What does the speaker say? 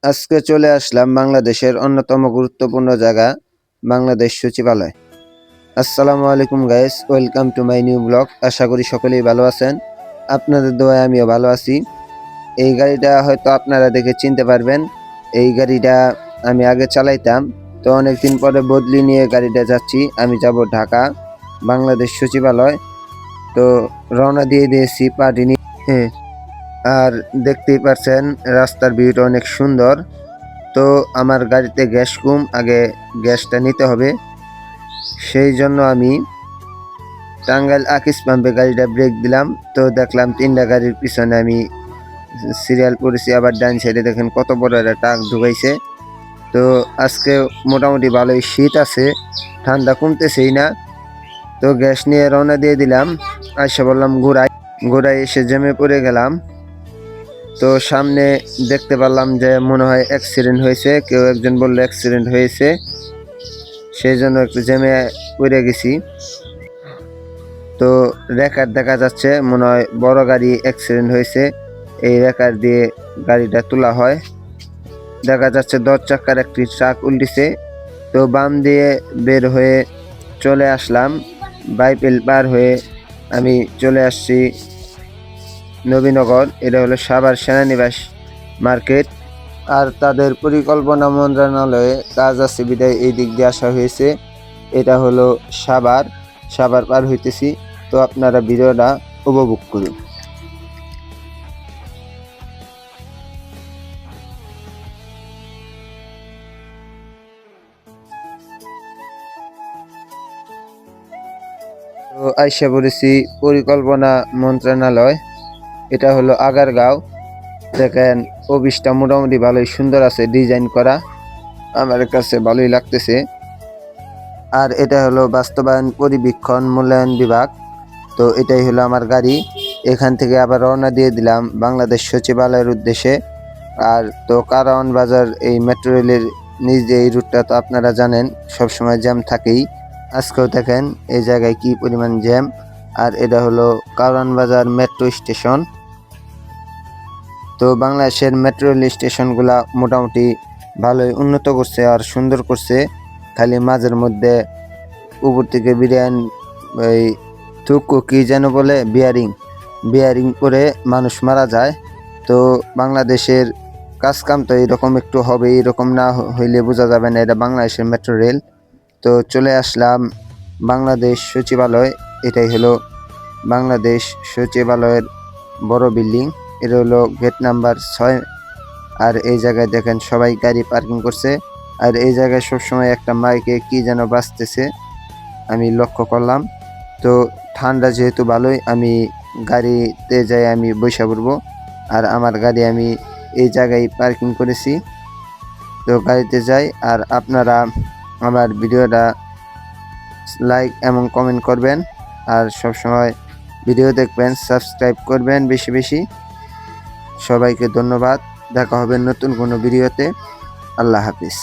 আজকে চলে আসলাম বাংলাদেশের অন্যতম গুরুত্বপূর্ণ জায়গা বাংলাদেশ সচিবালয়। আসসালামু আলাইকুম guys, welcome to my new blog. আশা করি সকলেই ভালো আছেন। আপনাদের দোয়ায় আমিও ভালো আছি। এই গাড়িটা হয়তো আপনারা দেখে চিনতে পারবেন। এই গাড়িটা আমি আগে চালাইতাম, তো অনেকদিন পরে বদলি নিয়ে গাড়িটা যাচ্ছি। আমি যাব ঢাকা বাংলাদেশ সচিবালয়। তো রওনা দিয়ে দিয়েছি পার্টি নিয়ে। আর দেখতেই পাচ্ছেন রাস্তার ভিউটা অনেক সুন্দর। তো আমার গাড়িতে গ্যাস কম, আগে গ্যাসটা নিতে হবে। সেই জন্য আমি টাঙ্গাইল আকিস পাম্পে গাড়িটা ব্রেক দিলাম। তো দেখলাম 3টা গাড়ির পিছনে আমি সিরিয়াল করেছি। আবার ডান সাইডে দেখেন কত বড় একটা ট্রাক ঢুকাইছে। তো আজকে মোটামুটি ভালোই শীত আছে, ঠান্ডা কমতেছেই না। তো গ্যাস নিয়ে রওনা দিয়ে দিলাম। আইসা বললাম ঘোড়ায় এসে জ্যামে পড়ে গেলাম। তো সামনে দেখতে পারলাম যে মনে হয় অ্যাক্সিডেন্ট হয়েছে, কেউ একজন বললো অ্যাক্সিডেন্ট হয়েছে, সেই জন্য একটু জ্যামে পড়ে গেছি। তো রেকার দেখা যাচ্ছে, মনে হয় বড় গাড়ি অ্যাক্সিডেন্ট হয়েছে, এই রেকার দিয়ে গাড়িটা তোলা হয়। দেখা যাচ্ছে 10 চাকার একটি ট্রাক উল্টিছে। তো বাম দিয়ে বের হয়ে চলে আসলাম, বাইপেল পার হয়ে আমি চলে আসছি নবীনগর। এটা হলো সাভার সেনানিবাস মার্কেট। আর তাদের পরিকল্পনা মন্ত্রণালয়ে কাজ আছে বিদায় এই দিক দিয়ে আসা হয়েছে। এটা হলো সাভার পার হইতেছি। তো আপনারা ভিডিওটা উপভোগ করুন। তো আইসা পড়েছি পরিকল্পনা মন্ত্রণালয়। এটা হলো আগারগাঁও। দেখেন অফিসটা মোটামুটি ভালোই সুন্দর আছে, ডিজাইন করা, আমার কাছে ভালোই লাগতেছে। আর এটা হলো বাস্তবায়ন পরিবীক্ষণ মূল্যায়ন বিভাগ। তো এটাই হলো আমার গাড়ি। এখান থেকে আবার রওনা দিয়ে দিলাম বাংলাদেশ সচিবালয়ের উদ্দেশ্যে। আর তো কারওয়ান বাজার এই মেট্রো রেলের নিচ দিয়ে এই রুটটা তো আপনারা জানেন সবসময় জ্যাম থাকেই। আজকেও দেখেন এই জায়গায় কি পরিমাণ জ্যাম। আর এটা হলো কারওয়ান বাজার মেট্রো স্টেশন। তো বাংলাদেশের মেট্রো রেল স্টেশনগুলা মোটামুটি ভালোই উন্নত করছে আর সুন্দর করছে। খালি মাঝের মধ্যে উপর থেকে এই থুকু কি যেন বলে, বিয়ারিং করে মানুষ মারা যায়। তো বাংলাদেশের কাজকাম তো এরকম একটু হবে, এরকম না হইলে বোঝা যাবে না এটা বাংলাদেশের মেট্রো রেল। তো চলে আসলাম বাংলাদেশ সচিবালয়। এটাই হলো বাংলাদেশ সচিবালয়ের বড় বিল্ডিং। এটা হলো গেট নাম্বার 6। আর এই জায়গায় দেখেন সবাই গাড়ি পার্কিং করছে। আর এই জায়গায় সবসময় একটা মাইকে কি যেন বাজতেছে আমি লক্ষ্য করলাম। তো ঠান্ডা যেহেতু ভালোই, আমি গাড়িতে যাই, আমি বসে পড়বো। আর আমার গাড়ি আমি এই জায়গায় পার্কিং করেছি। তো গাড়িতে যাই। আর আপনারা আমার ভিডিওটা লাইক এবং কমেন্ট করবেন, আর সবসময় ভিডিও দেখবেন, সাবস্ক্রাইব করবেন বেশি বেশি। সবাইকে ধন্যবাদ। দেখা হবে নতুন কোনো ভিডিওতে। আল্লাহ হাফিজ।